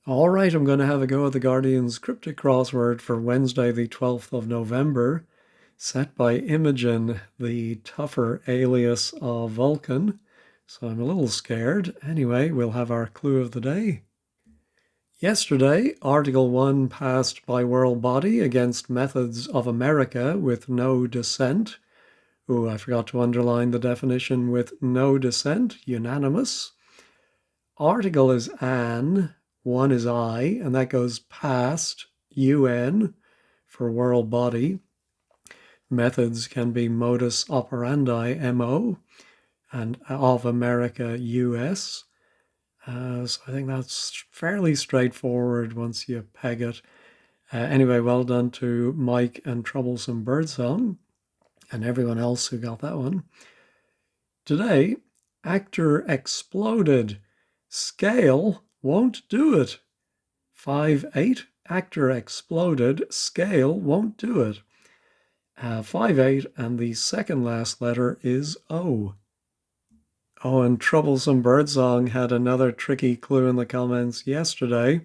All right, I'm going to have a go at the Guardian's Cryptic Crossword for Wednesday, the 12th of November, set by Imogen, the tougher alias of Vulcan. So I'm a little scared. Anyway, we'll have our clue of the day. Yesterday, Article 1 passed by World Body against Methods of America with no dissent. Ooh, I forgot to underline the definition with no dissent, unanimous. Article is an, one is I, and that goes past UN for world body. Methods can be modus operandi, MO, and of America, US. So I think that's fairly straightforward once you peg it. Anyway, well done to Mike and Troublesome Birdsong and everyone else who got that one. Today, actor exploded. Scale won't do it. 5-8, actor exploded. Scale won't do it. 5-8, and the second last letter is O. Oh, and Troublesome Birdsong had another tricky clue in the comments yesterday.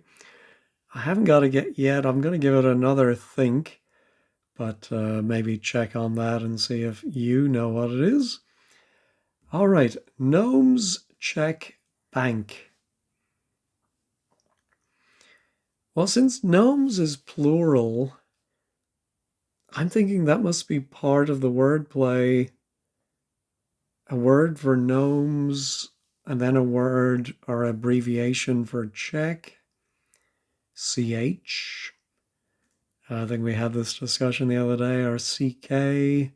I haven't got it yet. I'm going to give it another think, but maybe check on that and see if you know what it is. All right, gnomes check bank. Well, since gnomes is plural, I'm thinking that must be part of the wordplay. A word for gnomes, and then a word or abbreviation for check. CH. I think we had this discussion the other day, or CK.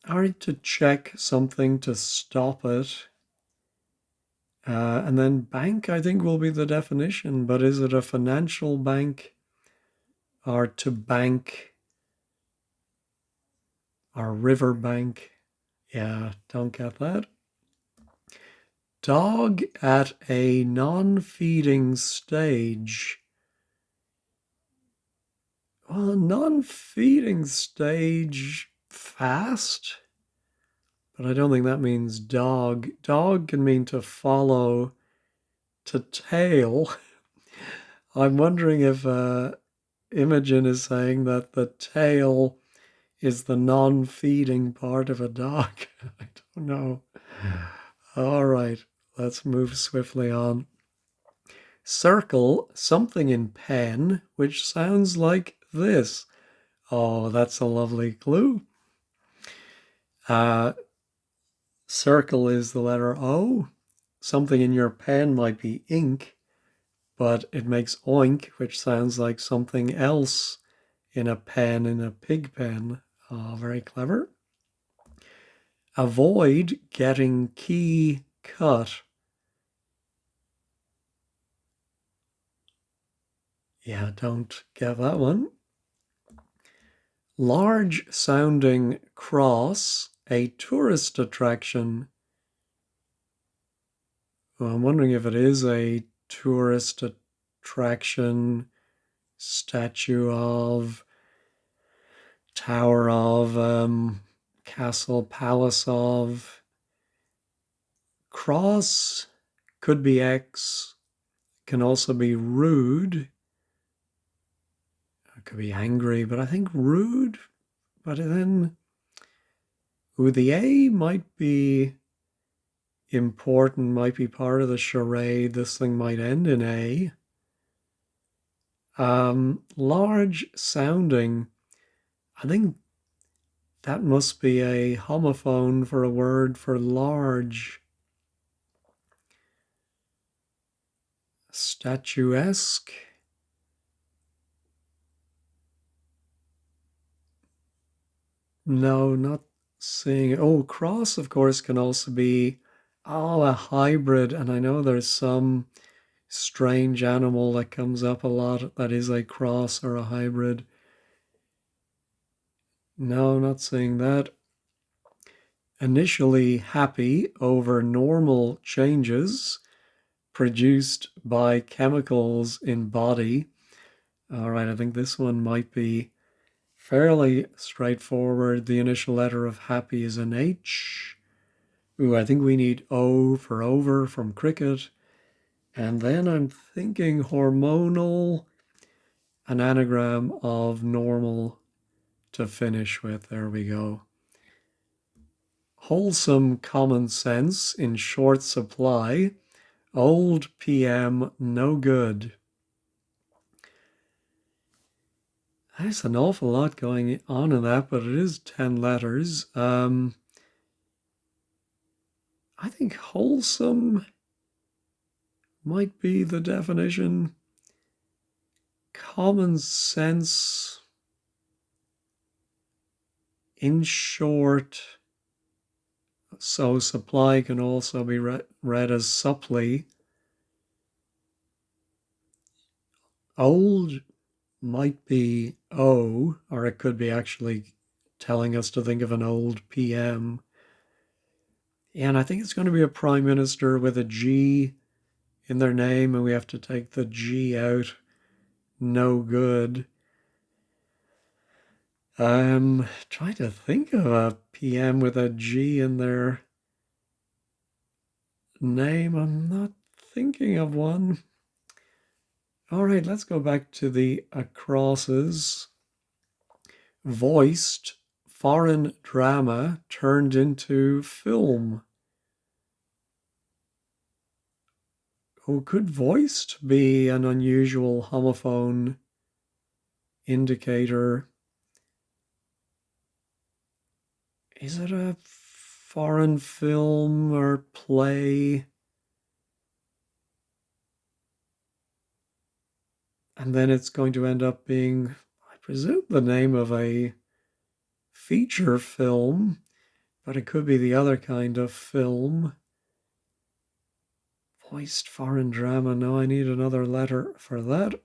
Or to check something to stop it. And then bank, I think, will be the definition, but is it a financial bank or to bank or river bank? Yeah, don't get that. Dog at a non-feeding stage. Well, non-feeding stage fast, but I don't think that means dog. Dog can mean to follow, to tail. I'm wondering if Imogen is saying that the tail is the non-feeding part of a dog. I don't know. All right, let's move swiftly on. Circle something in pen, which sounds like this. Oh, that's a lovely clue. Circle is the letter O. Something in your pen might be ink, but it makes oink, which sounds like something else in a pen, in a pig pen. Oh, very clever. Avoid getting key cut. Yeah, don't get that one. Large sounding cross, a tourist attraction. Well, I'm wondering if it is a tourist attraction, statue of, tower of, castle, palace of. Cross could be X, can also be rude. It could be angry, but I think rude. But then, the A might be important, might be part of the charade. This thing might end in A. Large sounding, I think that must be a homophone for a word for large. Statuesque. No, not seeing it. Oh, cross, of course, can also be, a hybrid. And I know there's some strange animal that comes up a lot that is a cross or a hybrid. No, not seeing that. Initially happy over normal changes produced by chemicals in body. All right, I think this one might be fairly straightforward. The initial letter of happy is an H. Ooh, I think we need O for over from cricket. And then I'm thinking hormonal, an anagram of normal to finish with. There we go. Wholesome common sense in short supply. Old PM, no good. There's an awful lot going on in that, but it is 10 letters. I think wholesome might be the definition. Common sense in short. So supply can also be read as supply. Old might be O, or it could be actually telling us to think of an old PM. And I think it's going to be a prime minister with a G in their name, and we have to take the G out. No good. I'm trying to think of a PM with a G in their name. I'm not thinking of one. All right, let's go back to the acrosses. Voiced foreign drama turned into film. Oh, could voiced be an unusual homophone indicator? Is it a foreign film or play? And then it's going to end up being, I presume, the name of a feature film, but it could be the other kind of film. Voiced foreign drama. No, I need another letter for that.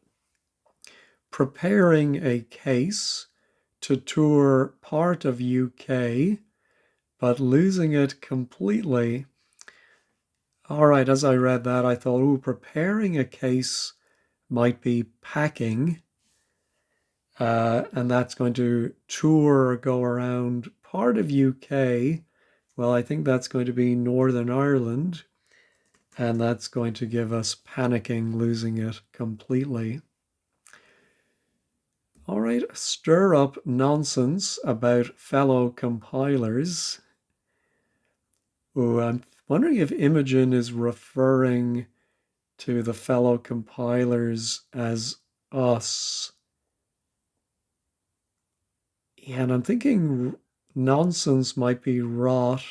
Preparing a case to tour part of UK, but losing it completely. All right, as I read that, I thought, ooh, preparing a case might be packing. And that's going to tour, go around part of UK. Well, I think that's going to be Northern Ireland. And that's going to give us panicking, losing it completely. All right, stir up nonsense about fellow compilers. Ooh, I'm wondering if Imogen is referring to the fellow compilers as us. Yeah, and I'm thinking nonsense might be rot.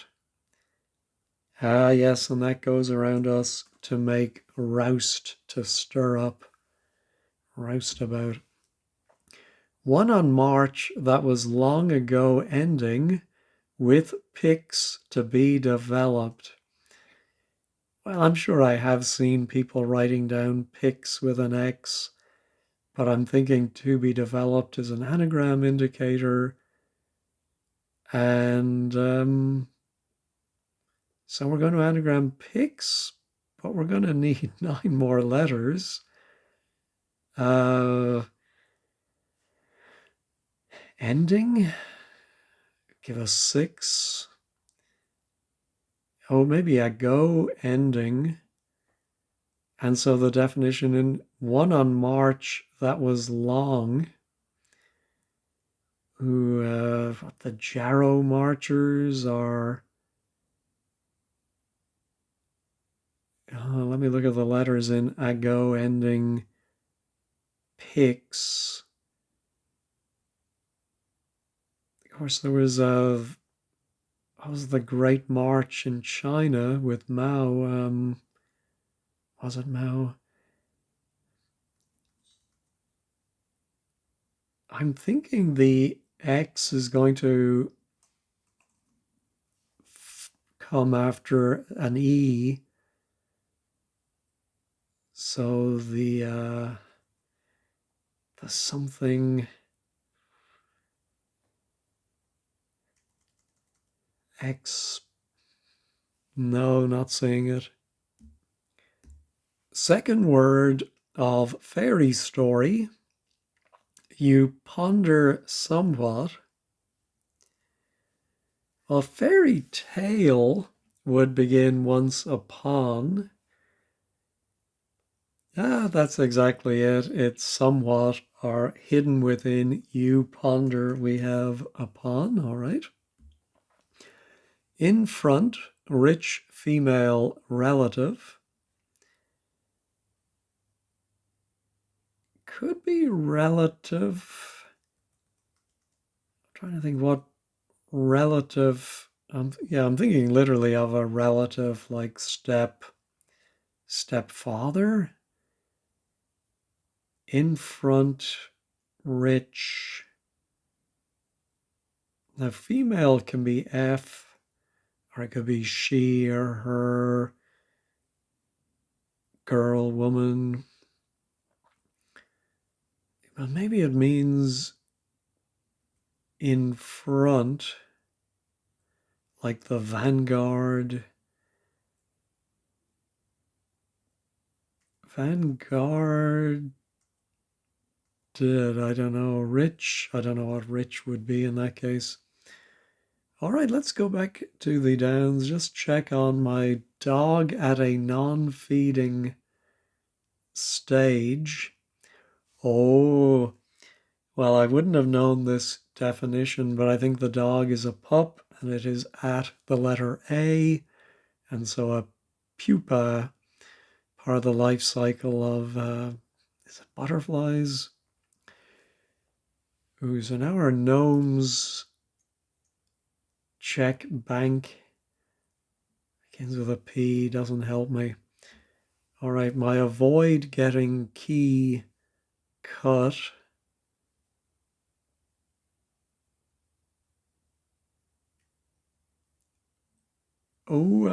Ah, yes, and that goes around us to make roust, to stir up, roust about. One on March that was long ago ending with pics to be developed. Well, I'm sure I have seen people writing down pics with an X, but I'm thinking to be developed is an anagram indicator. And so we're going to anagram pics, but we're going to need 9 more letters. Ending, give us 6. Oh, maybe a go ending. And so the definition in one on March, that was long. What the Jarrow Marchers are. Let me look at the letters in ago ending pics. Of course, there was what was the Great March in China with Mao? Was it Mao? I'm thinking the X is going to come after an E. So the something X. No, not saying it. Second word of fairy story. You ponder somewhat. A fairy tale would begin once upon. Ah, that's exactly it. It's somewhat or hidden within you ponder we have upon, all right? In front, rich female relative. Could be relative. I'm trying to think what relative. I'm thinking literally of a relative like stepfather. In front, rich. The female can be F, or it could be she or her, girl, woman. But maybe it means in front, like the vanguard. Vanguard did, I don't know, rich. I don't know what rich would be in that case. All right, let's go back to the downs. Just check on my dog at a non-feeding stage. Oh, well, I wouldn't have known this definition, but I think the dog is a pup and it is at the letter A. And so a pupa, part of the life cycle of, is it butterflies? Ooh, so now our gnomes check bank. Begins with a P, doesn't help me. All right, my avoid getting key cut. Oh,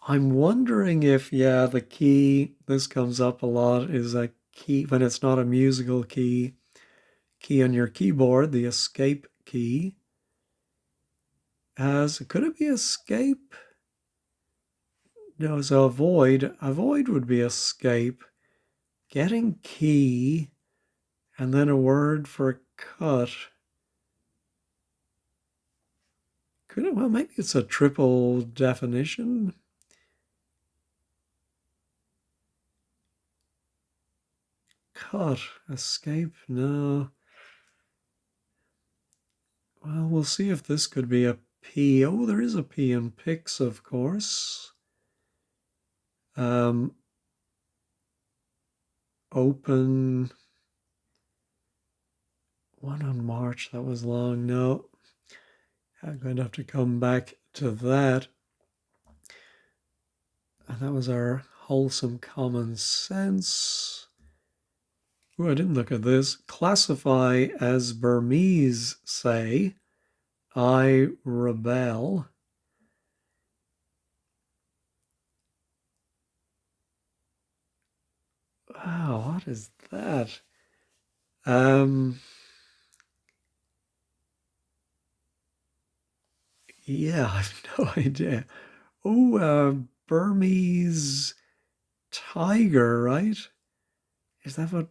I'm wondering if, yeah, the key, this comes up a lot, is a key, when it's not a musical key on your keyboard, the escape key. Could it be escape? No, so avoid would be escape. Getting key, and then a word for cut. Could it, well, maybe it's a triple definition. Cut, escape, no. Well, we'll see if this could be a P. Oh, there is a P in pix, of course. Open. One on March, that was long. No, I'm going to have to come back to that. And that was our wholesome common sense. Oh, I didn't look at this. Classify as Burmese say, I rebel. Wow, what is that? Yeah, I've no idea. Oh, Burmese tiger, right? Is that what?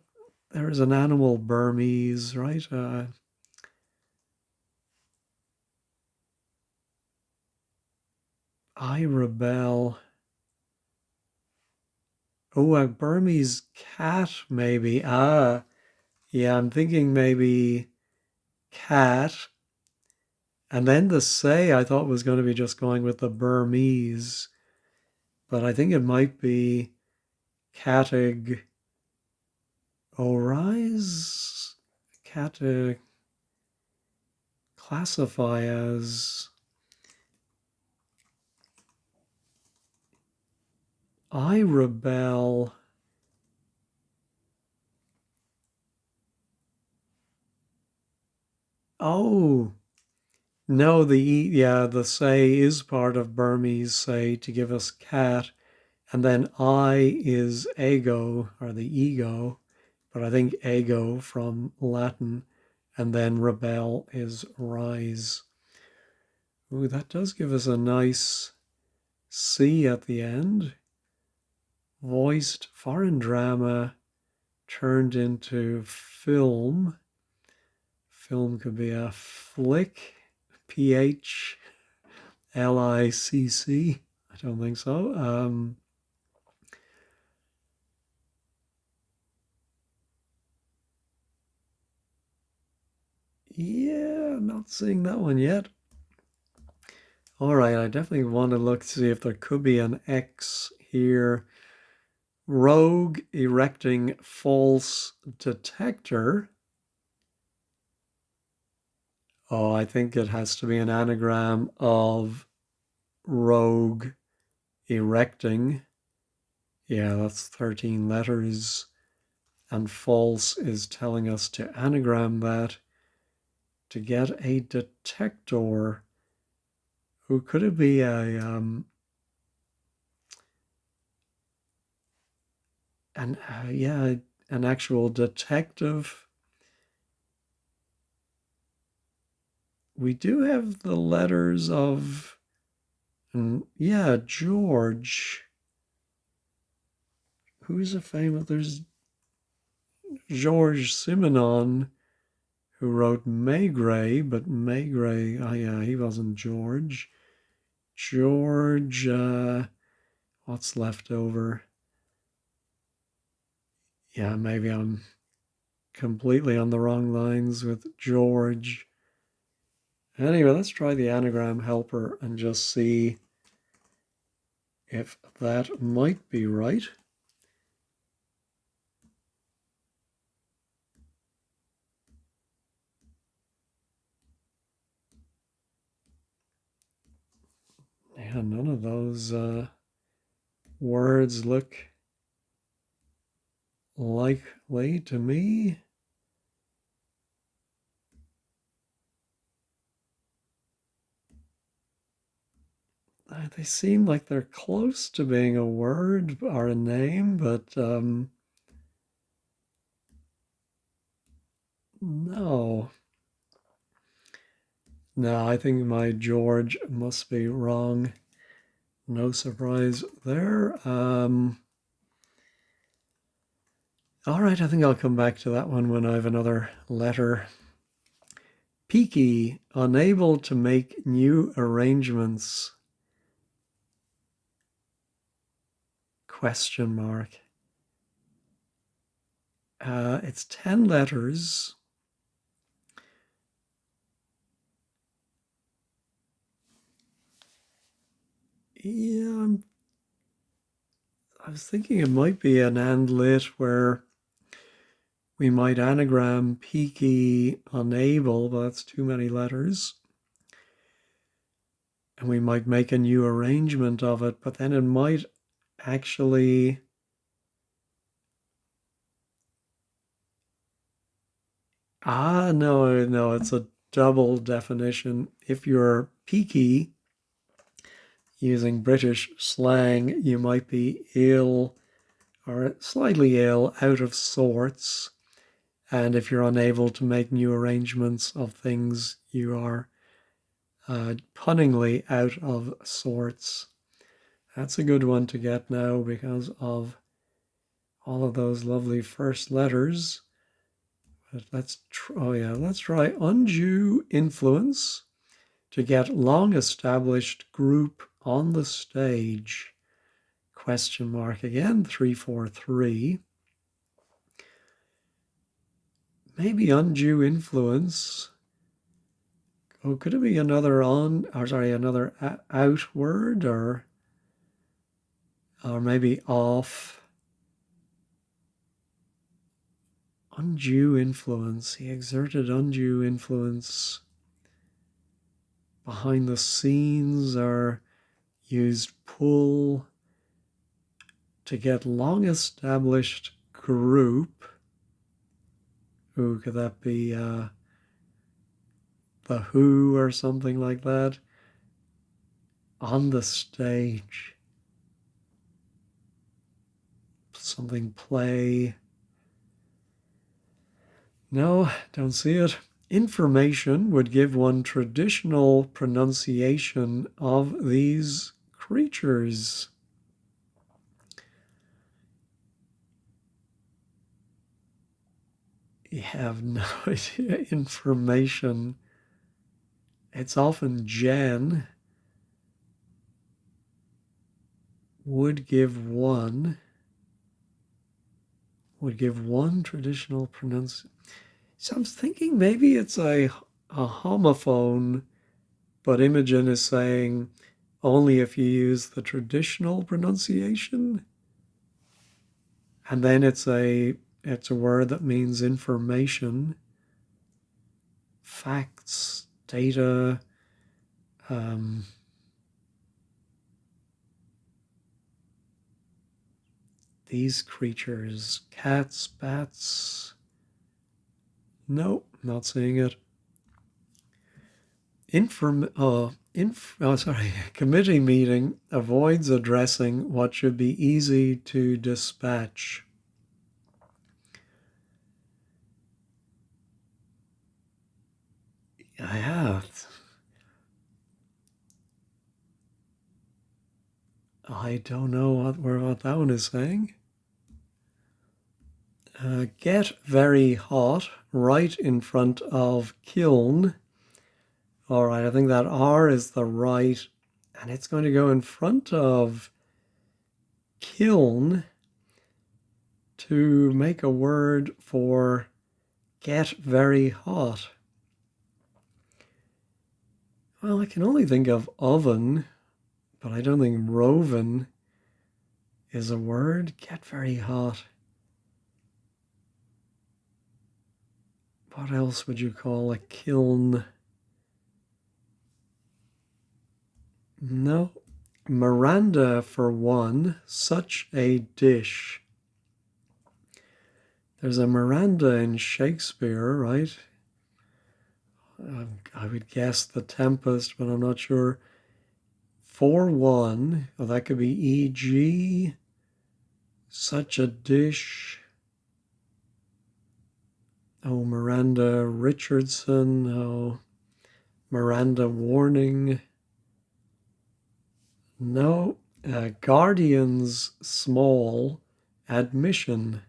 There is an animal Burmese, right? I rebel. Oh, a Burmese cat, maybe. Ah, yeah, I'm thinking maybe cat. And then the say I thought was going to be just going with the Burmese, but I think it might be catig orise, catig classify as I rebel. Oh, no, the say is part of Burmese say to give us cat, and then I is ego or the ego, but I think ego from Latin, and then rebel is rise. Ooh, that does give us a nice C at the end. Voiced foreign drama turned into film. Film could be a flick, PHLICC. I don't think so. Yeah, not seeing that one yet. All right, I definitely want to look to see if there could be an X here. Rogue erecting false detector. Oh, I think it has to be an anagram of rogue erecting. Yeah, that's 13 letters. And false is telling us to anagram that to get a detector. Who could it be? Yeah, an actual detective. We do have the letters of, yeah, George. Who's a famous? There's Georges Simenon, who wrote Maigret, but Maigret, oh yeah, he wasn't George. George, what's left over? Yeah, maybe I'm completely on the wrong lines with George. Anyway, let's try the anagram helper and just see if that might be right. Yeah, none of those words look likely to me. They seem like they're close to being a word or a name, but no. No, I think my George must be wrong. No surprise there. All right, I think I'll come back to that one when I have another letter. Peaky, unable to make new arrangements. Question mark. It's 10 letters. Yeah, I was thinking it might be an and lit where we might anagram peaky unable, but that's too many letters. And we might make a new arrangement of it, but then it might actually. No, it's a double definition. If you're peaky, using British slang, you might be ill or slightly ill, out of sorts. And if you're unable to make new arrangements of things, you are punningly out of sorts. That's a good one to get now because of all of those lovely first letters. But let's try undue influence to get long established group on the stage. Question mark again, 343. Maybe undue influence. Oh, could it be another another outward or maybe off? Undue influence. He exerted undue influence behind the scenes or used pull to get long established group. Ooh, could that be the Who or something like that? On the stage. Something play. No, don't see it. Information would give one traditional pronunciation of these creatures. You have no idea. Information. It's often Jen would give one traditional pronunciation. So I'm thinking maybe it's a homophone, but Imogen is saying only if you use the traditional pronunciation. And then it's a word that means information, facts, data. Um, these creatures, cats, bats. Nope, not seeing it. Sorry. Committee meeting avoids addressing what should be easy to dispatch. Yeah, I don't know what that one is saying. Get very hot right in front of kiln. All right, I think that R is the right, and it's going to go in front of kiln to make a word for get very hot. Well, I can only think of oven, but I don't think roven is a word. Get very hot. What else would you call a kiln? No. Miranda, for one, such a dish. There's a Miranda in Shakespeare, right? I would guess The Tempest, but I'm not sure. For one, oh, that could be e.g. such a dish. Oh, Miranda Richardson. Oh, Miranda Warning. No. Guardians Small Admission.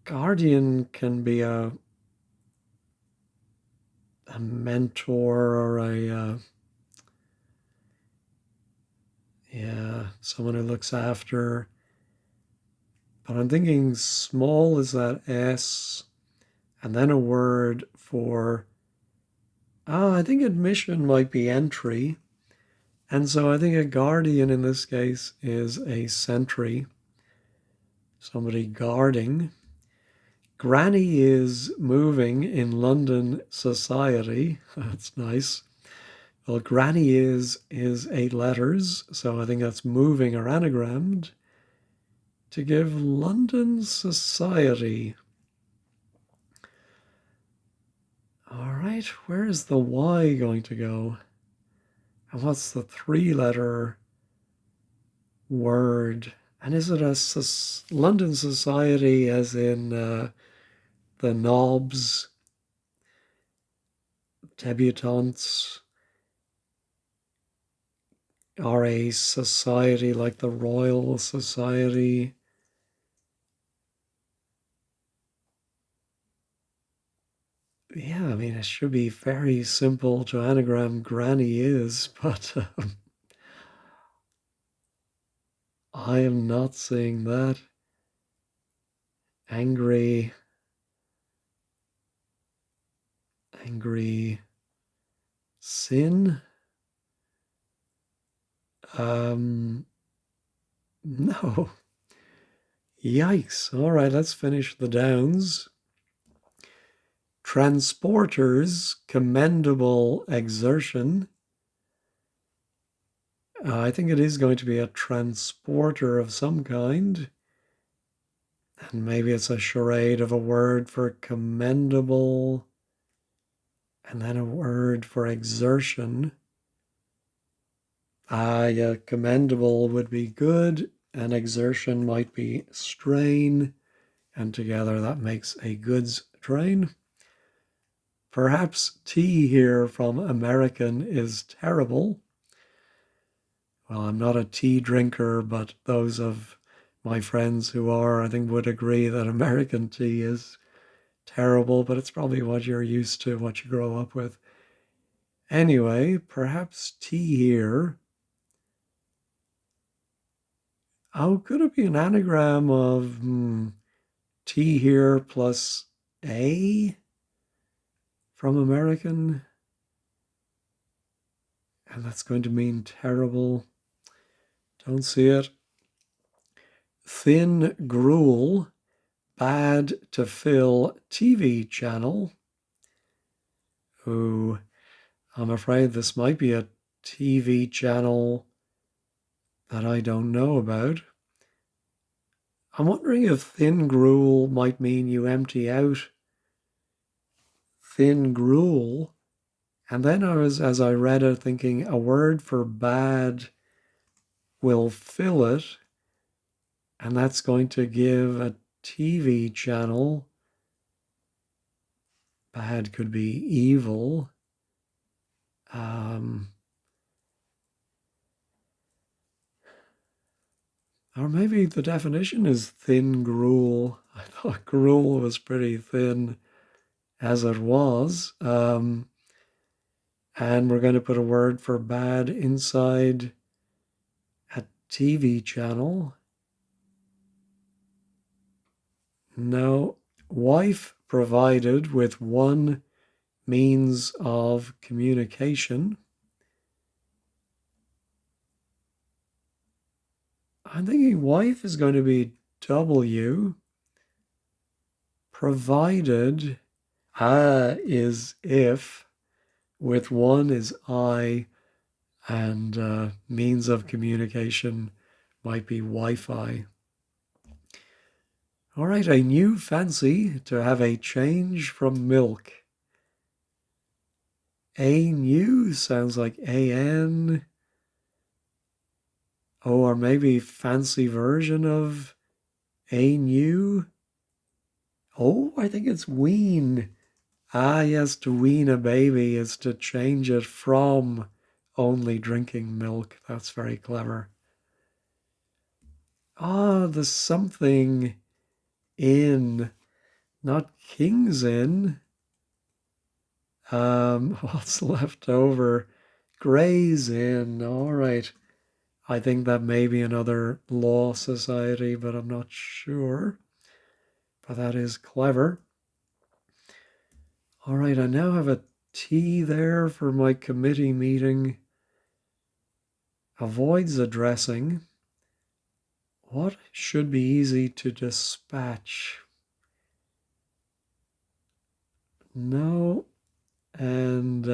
Guardian can be a mentor or someone who looks after. But I'm thinking small is that S, and then a word for, I think admission might be entry. And so I think a guardian in this case is a sentry, somebody guarding. Granny is moving in London society. That's nice. Well, granny is 8 letters, so I think that's moving or anagrammed to give London society. All right, where is the Y going to go? And what's the 3-letter word? And is it a London society as in the knobs, debutantes, or a society like the Royal Society? Yeah, I mean, it should be very simple to anagram granny is, but I am not seeing that. Angry, angry sin. No. Yikes. All right, let's finish the downs. Transporters, commendable exertion. I think it is going to be a transporter of some kind. And maybe it's a charade of a word for commendable and then a word for exertion. Yeah, commendable would be good, and exertion might be strain, and together that makes a goods train. Perhaps tea here from American is terrible. Well, I'm not a tea drinker, but those of my friends who are, I think, would agree that American tea is terrible, but it's probably what you're used to, what you grow up with. Anyway, perhaps tea here. Oh, could it be an anagram of T here plus A from American. And that's going to mean terrible. Don't see it. Thin gruel, bad to fill TV channel. Ooh, I'm afraid this might be a TV channel that I don't know about. I'm wondering if thin gruel might mean you empty out thin gruel. And then as I read it, thinking a word for bad will fill it. And that's going to give a TV channel. Bad could be evil. Or maybe the definition is thin gruel. I thought gruel was pretty thin as it was. And we're going to put a word for bad inside a TV channel. No. Wife provided with one means of communication. I'm thinking wife is going to be W. Provided is if, with one is I, and means of communication might be Wi-Fi. All right, a new fancy to have a change from milk. A new sounds like AN. Oh, or maybe fancy version of a new. Oh, I think it's wean. Ah, yes, to wean a baby is to change it from only drinking milk. That's very clever. Ah, the something in, not King's Inn. What's left over? Gray's Inn. All right. I think that may be another law society, but I'm not sure. But that is clever. All right, I now have a T there for my committee meeting. Avoids addressing. What should be easy to dispatch? No. And,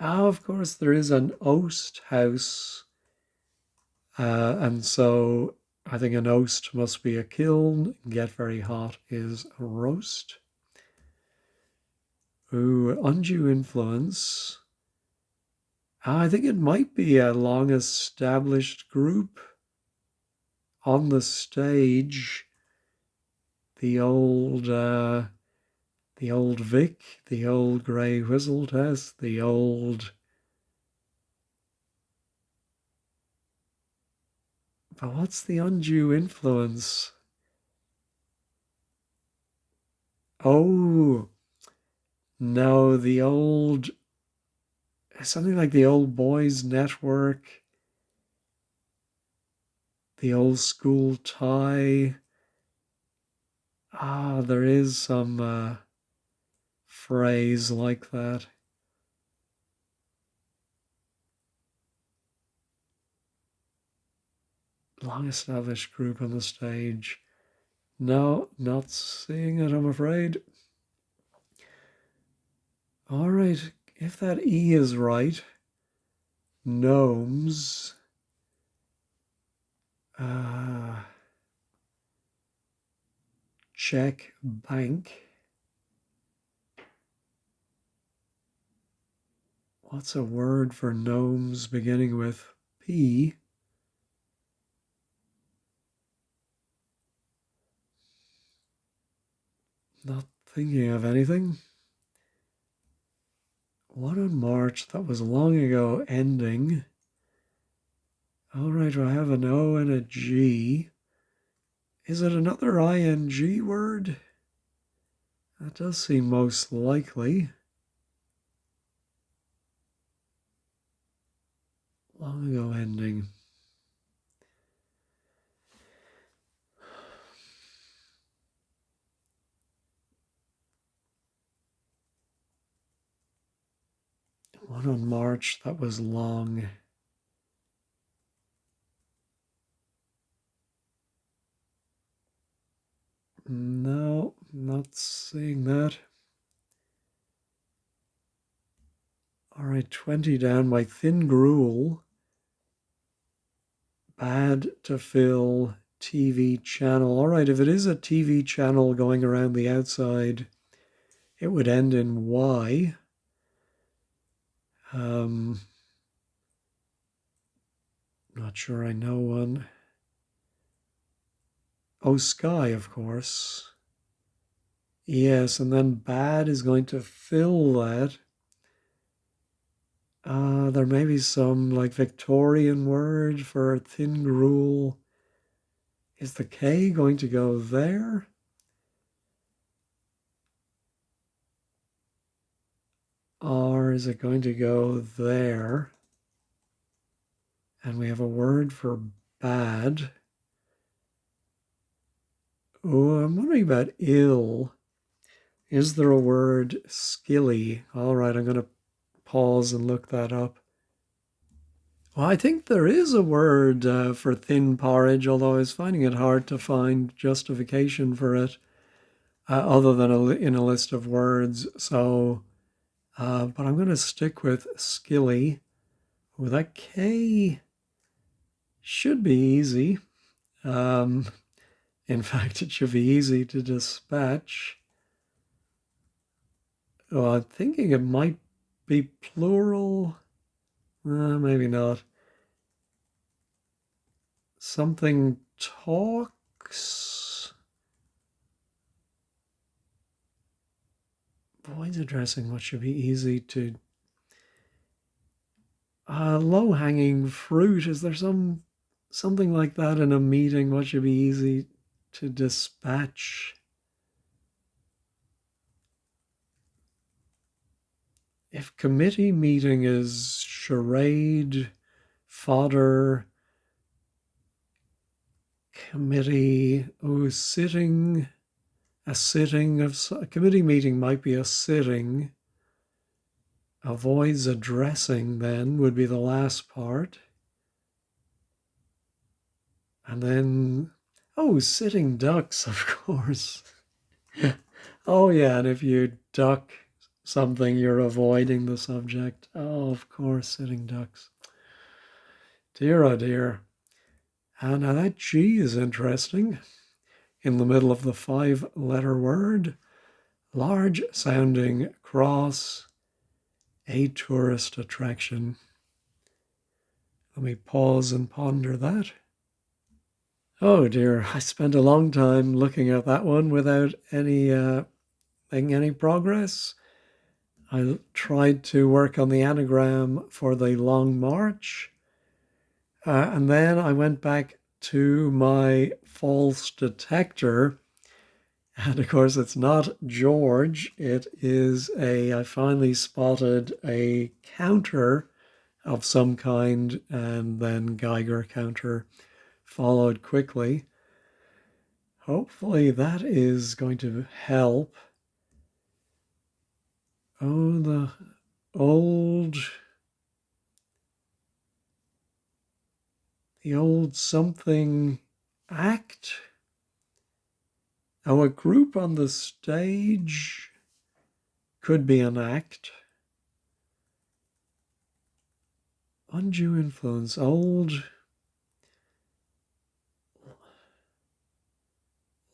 of course, there is an oast house. And so I think an oast must be a kiln. Get very hot is a roast. Ooh, undue influence. I think it might be a long established group on the stage. The old Vic, the old grey whistle test, the old. But what's the undue influence? Oh, no, the old. Something like the old boys network, the old school tie. There is some phrase like that. Long established group on the stage. No, not seeing it, I'm afraid. All right, if that E is right, gnomes. Check bank. What's a word for gnomes beginning with P? Not thinking of anything. One on March, that was long ago, ending. All right, I have an O and a G. Is it another ing word? That does seem most likely. Long ago ending. One on March, that was long. No, not seeing that. All right, 20 down. My thin gruel. Bad to fill TV channel. All right, if it is a TV channel going around the outside, it would end in Y. Not sure I know one. Oh, sky, of course. Yes, and then bad is going to fill that. There may be some like Victorian word for thin gruel. Is the K going to go there? Or is it going to go there? And we have a word for bad. Oh, I'm wondering about ill. Is there a word skilly? All right, I'm going to pause and look that up. Well, I think there is a word for thin porridge, although I was finding it hard to find justification for it other than in a list of words. So, but I'm going to stick with skilly. Well, that K should be easy. Um, in fact, it should be easy to dispatch. Oh, I'm thinking it might be plural. Maybe not. Something talks. Voice addressing what should be easy to. Low-hanging fruit. Is there something like that in a meeting? What should be easy to dispatch? If committee meeting is charade, fodder, committee, sitting, a committee meeting might be a sitting. Avoids addressing then would be the last part. And then, sitting ducks, of course. Oh, yeah, and if you duck something, you're avoiding the subject. Oh, of course, sitting ducks. Dear, oh dear. Now that G is interesting. In the middle of the 5-letter word, large sounding cross, a tourist attraction. Let me pause and ponder that. Oh dear, I spent a long time looking at that one without making any progress. I tried to work on the anagram for the long march, and then I went back to my false detector. And of course, it's not George. I finally spotted a counter of some kind, and then Geiger counter followed quickly. Hopefully that is going to help. Oh, the old, something act. Oh, a group on the stage could be an act. Undue influence, old,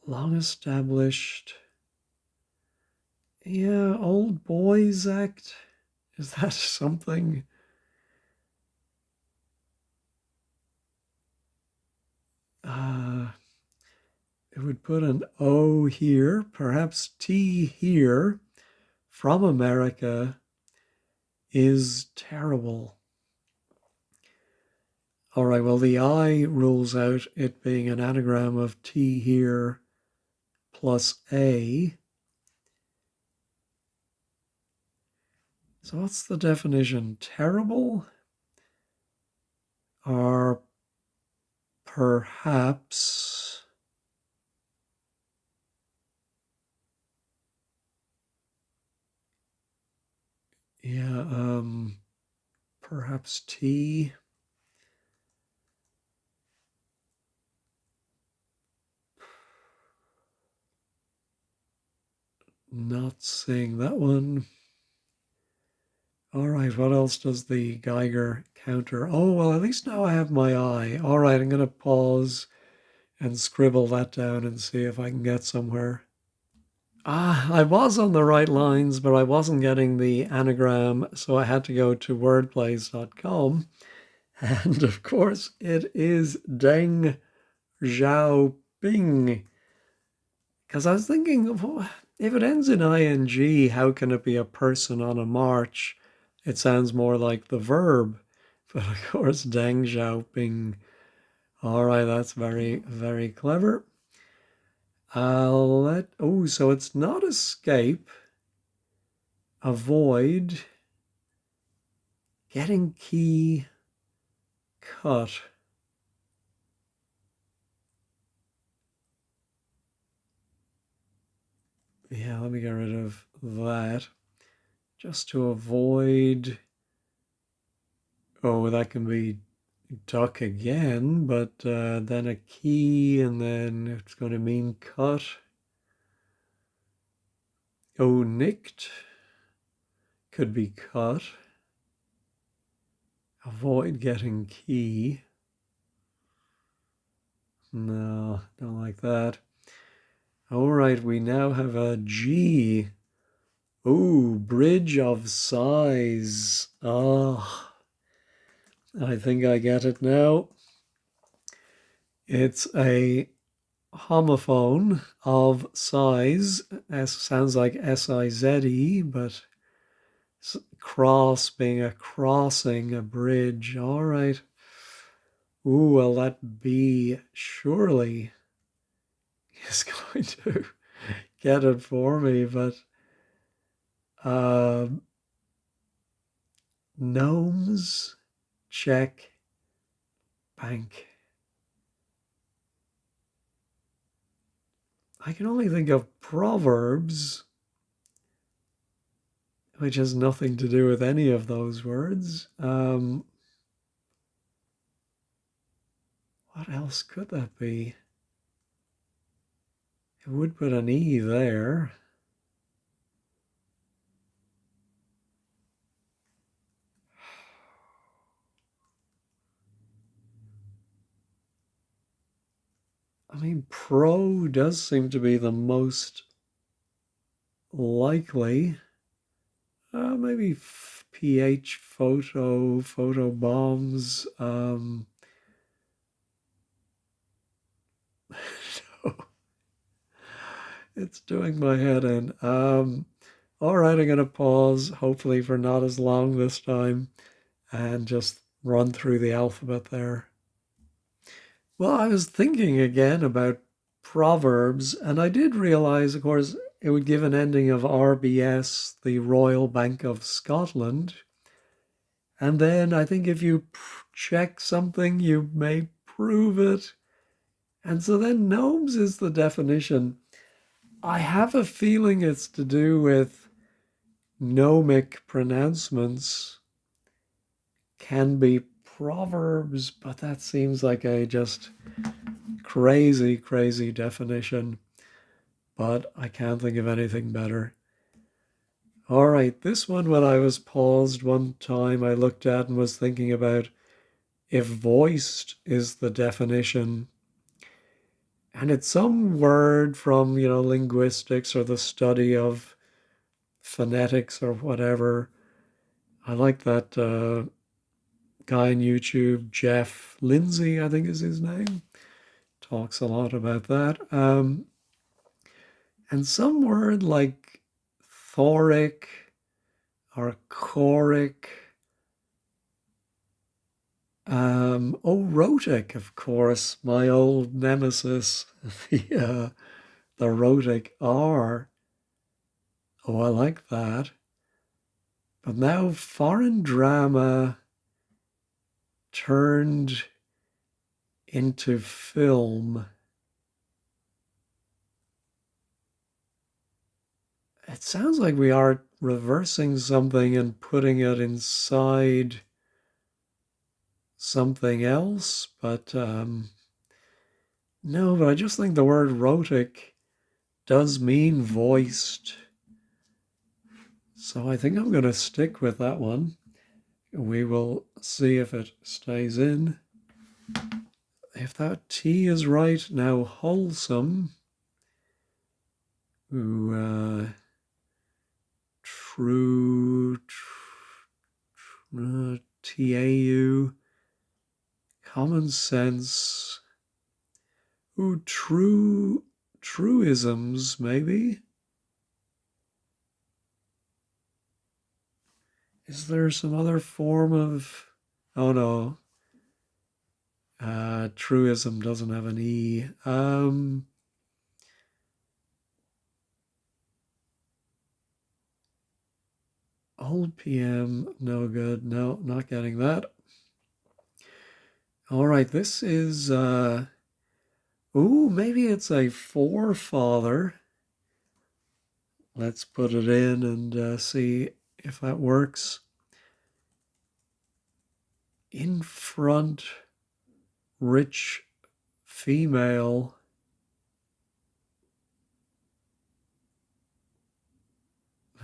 long established. Yeah, old boys act. Is that something? It would put an O here, perhaps T here. From America is terrible. All right, well, the I rules out it being an anagram of T here plus A. So what's the definition? Terrible? Or perhaps perhaps T. Not seeing that one. All right, what else does the Geiger counter? Oh, well, at least now I have my eye. All right, I'm going to pause and scribble that down and see if I can get somewhere. I was on the right lines, but I wasn't getting the anagram, so I had to go to wordplays.com. And of course, it is Deng Xiaoping. Because I was thinking, if it ends in ing, how can it be a person on a march? It sounds more like the verb. But of course, Deng Xiaoping. All right, that's very, very clever. So it's not escape, avoid, getting key, cut. Yeah, let me get rid of that. Just to avoid, that can be duck again, but then a key, and then it's going to mean cut. Oh, nicked could be cut. Avoid getting key. No, don't like that. All right, we now have a G. Oh, bridge of size. Oh, I think I get it now. It's a homophone of size. S sounds like S-I-Z-E, but cross being a crossing, a bridge. All right. Ooh, well, that B surely is going to get it for me, but gnomes, check, bank. I can only think of proverbs, which has nothing to do with any of those words. What else could that be? It would put an E there. I mean, pro does seem to be the most likely. Maybe PH photo bombs. No. It's doing my head in. All right, I'm going to pause, hopefully for not as long this time, and just run through the alphabet there. Well, I was thinking again about proverbs, and I did realize, of course, it would give an ending of RBS, the Royal Bank of Scotland. And then I think if you check something, you may prove it. And so then gnomes is the definition. I have a feeling it's to do with gnomic pronouncements can be proverbs, but that seems like a just crazy, crazy definition. But I can't think of anything better. All right, this one, when I was paused one time, I looked at and was thinking about if voiced is the definition. And it's some word from, linguistics or the study of phonetics or whatever. I like that guy on YouTube, Jeff Lindsay, I think is his name, talks a lot about that. And some word like thoric or choric. Rhotic, of course, my old nemesis, the rhotic R. Oh, I like that. But now foreign drama turned into film. It sounds like we are reversing something and putting it inside something else, but no, but I just think the word rhotic does mean voiced. So I think I'm going to stick with that one. We will see if it stays in. If that T is right, now wholesome. Ooh, true, T-A-U, common sense. Ooh, truisms, maybe? Is there some other form of, oh no, truism doesn't have an E. Old PM, no good. No, not getting that. All right, this is, ooh, maybe it's a forefather. Let's put it in and see if that works. In front, rich female.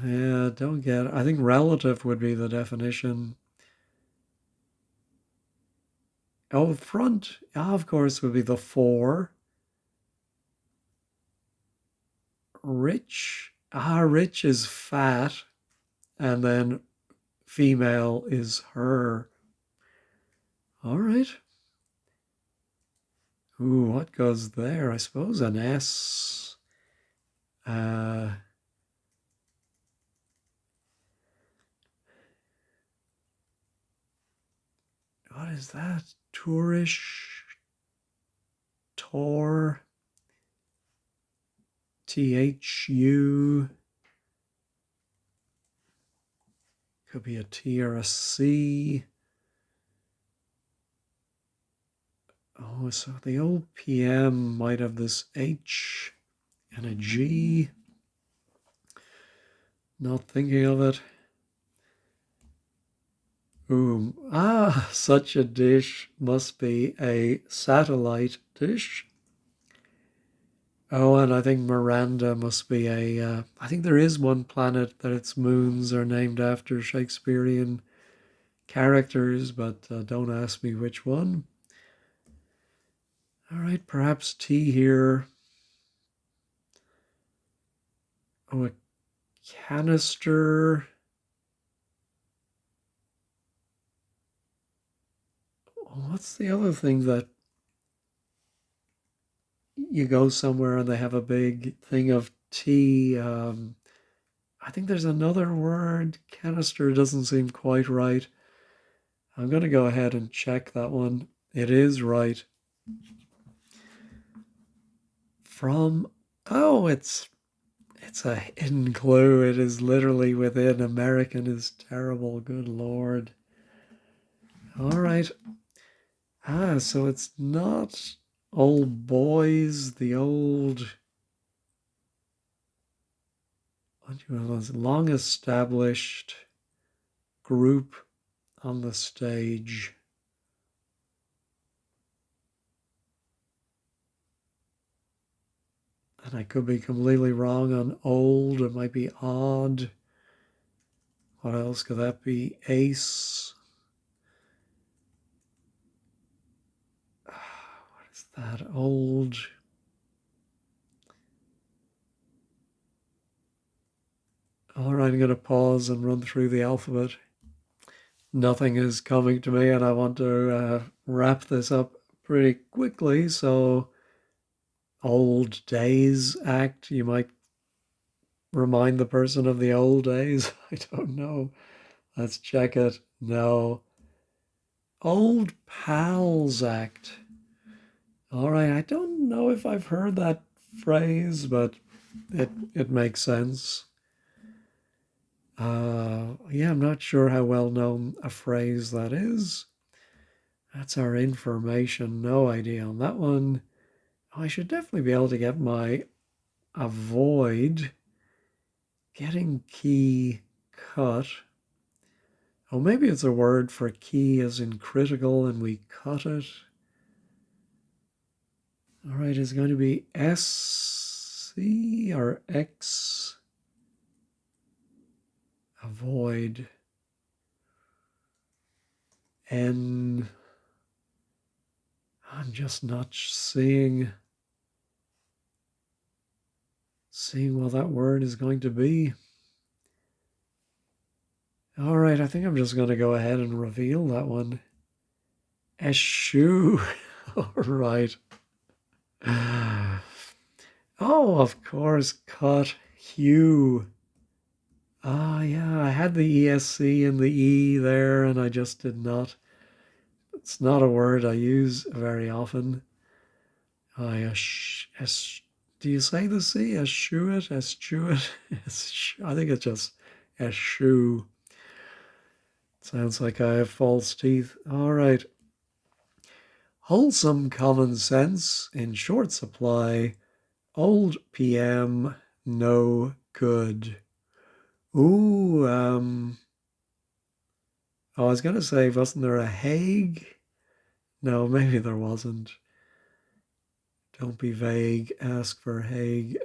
Yeah, don't get it. I think relative would be the definition. Oh, front, of course, would be the for. Rich, rich is fat, and then female is her. All right. Ooh, what goes there? I suppose an S. Uh, what is that? Tourish, Tor, THU. Could be a T or a C. Oh, so the old PM might have this H and a G. Not thinking of it. Ooh, such a dish must be a satellite dish. Oh, and I think Miranda must be I think there is one planet that its moons are named after Shakespearean characters, but don't ask me which one. All right, perhaps T here. Oh, a canister. What's the other thing that you go somewhere and they have a big thing of tea? I think there's another word. Canister doesn't seem quite right. I'm going to go ahead and check that one. It is right. From, oh, it's a hidden clue. It is literally within. American is terrible. Good Lord. All right. So it's not old boys, the old, what do you know, long established group on the stage. And I could be completely wrong on old. It might be odd. What else could that be? Ace. What is that? Old. All right, I'm going to pause and run through the alphabet. Nothing is coming to me, and I want to wrap this up pretty quickly. So, old days act. You might remind the person of the old days. I don't know. Let's check it. No. Old pals act. All right. I don't know if I've heard that phrase, but it makes sense. Yeah, I'm not sure how well known a phrase that is. That's our information. No idea on that one. Oh, I should definitely be able to get my avoid getting key cut. Oh, maybe it's a word for key as in critical and we cut it. All right, it's going to be SC or X. Avoid. N. I'm just not seeing what that word is going to be. All right, I think I'm just going to go ahead and reveal that one. Eschew. All right. Oh, of course, cut, hue. Ah, yeah, I had the ESC and the E there, and I just did not. It's not a word I use very often. I do you say the C? Eschew it? Eschew it? I think it's just eschew. Sounds like I have false teeth. All right. Wholesome common sense in short supply. Old PM, no good. Ooh, I was going to say, wasn't there a Hague? No, maybe there wasn't. Don't be vague, ask for Hague.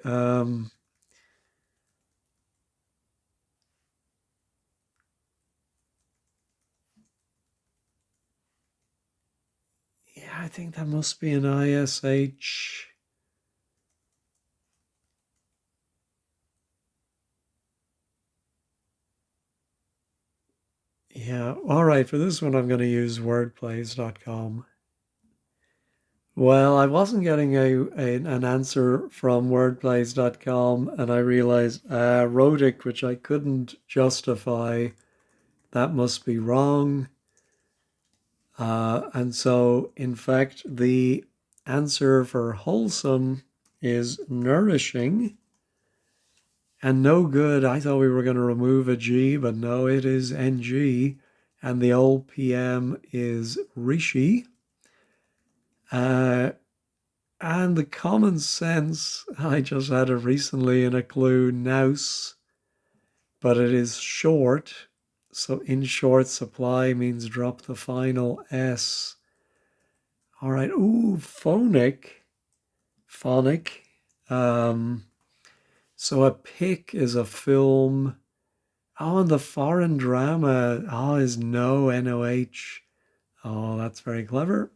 Yeah, I think that must be an ISH. Yeah, all right, for this one, I'm going to use wordplays.com. Well, I wasn't getting an answer from wordplays.com, and I realized Rhotic, which I couldn't justify, that must be wrong. And so, in fact, the answer for wholesome is nourishing. And no good, I thought we were going to remove a G, but no, it is NG. And the old PM is Rishi. And the common sense, I just had it recently in a clue, nous, but it is short. So in short supply means drop the final S. All right, ooh, phonic. So a pic is a film. Oh, and the foreign drama, is no, N-O-H. Oh, that's very clever.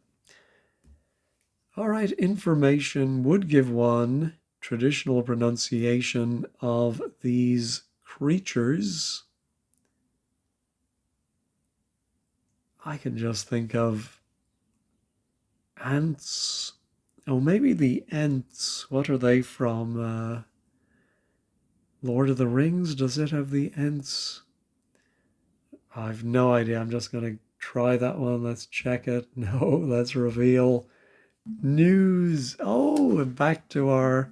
All right, information would give one traditional pronunciation of these creatures. I can just think of ants. Oh, maybe the Ents. What are they from? Lord of the Rings? Does it have the Ents? I've no idea. I'm just going to try that one. Let's check it. No, let's reveal. News. Oh, and back to our.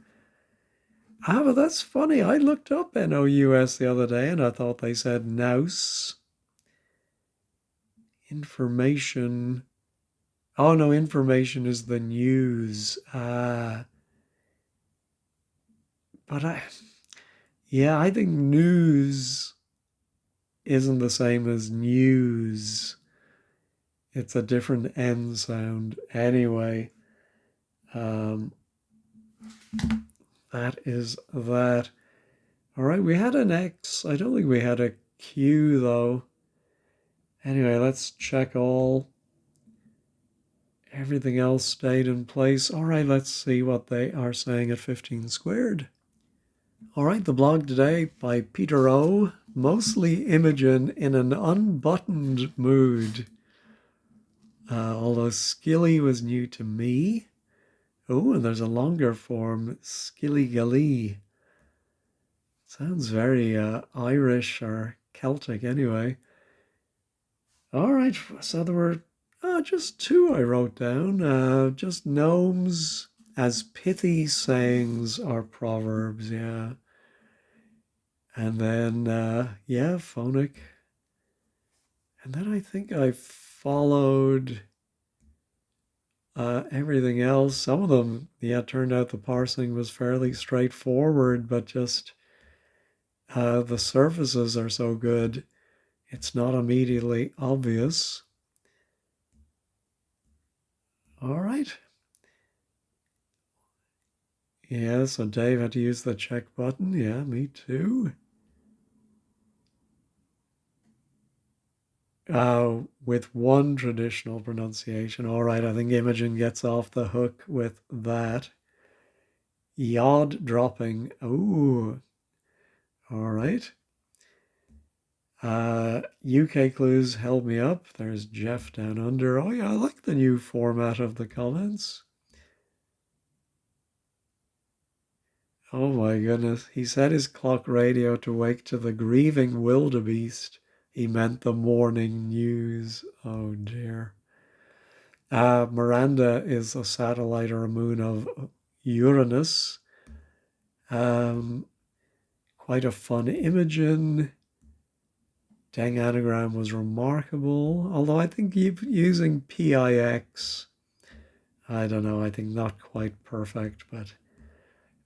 But that's funny. I looked up NOUS the other day and I thought they said nous. Information. Oh, no, information is the news. But I think news isn't the same as news. It's a different N sound. Anyway, that is that. All right, we had an X. I don't think we had a Q though. Anyway, let's check all. Everything else stayed in place. All right, let's see what they are saying at 15 squared. All right, the blog today by Peter O. Mostly Imogen in an unbuttoned mood. Although skilly was new to me. Oh, and there's a longer form, skilly-gally. Sounds very Irish or Celtic anyway. All right, so there were just two I wrote down. Just gnomes as pithy sayings or proverbs, yeah. And then, phonic. And then I think I followed everything else. Some of them, turned out the parsing was fairly straightforward, but just the surfaces are so good it's not immediately obvious. All right. Yeah, so Dave had to use the check button. Yeah, me too. With one traditional pronunciation. All right, I think Imogen gets off the hook with that. Yod dropping. Ooh, all right. UK clues help me up. There's Jeff down under. Oh yeah, I like the new format of the comments. Oh my goodness. He set his clock radio to wake to the grieving wildebeest. He meant the morning news. Oh dear. Miranda is a satellite or a moon of Uranus. Um, quite a fun Imogen. Dang anagram was remarkable. Although I think using PIX, I don't know, I think not quite perfect, but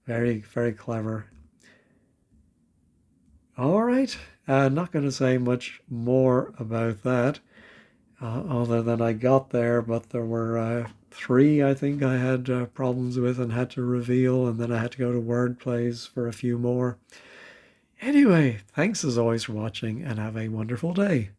very, very clever. All right, not going to say much more about that, other than I got there, but there were three I think I had problems with and had to reveal, and then I had to go to word plays for a few more. Anyway, thanks as always for watching and have a wonderful day.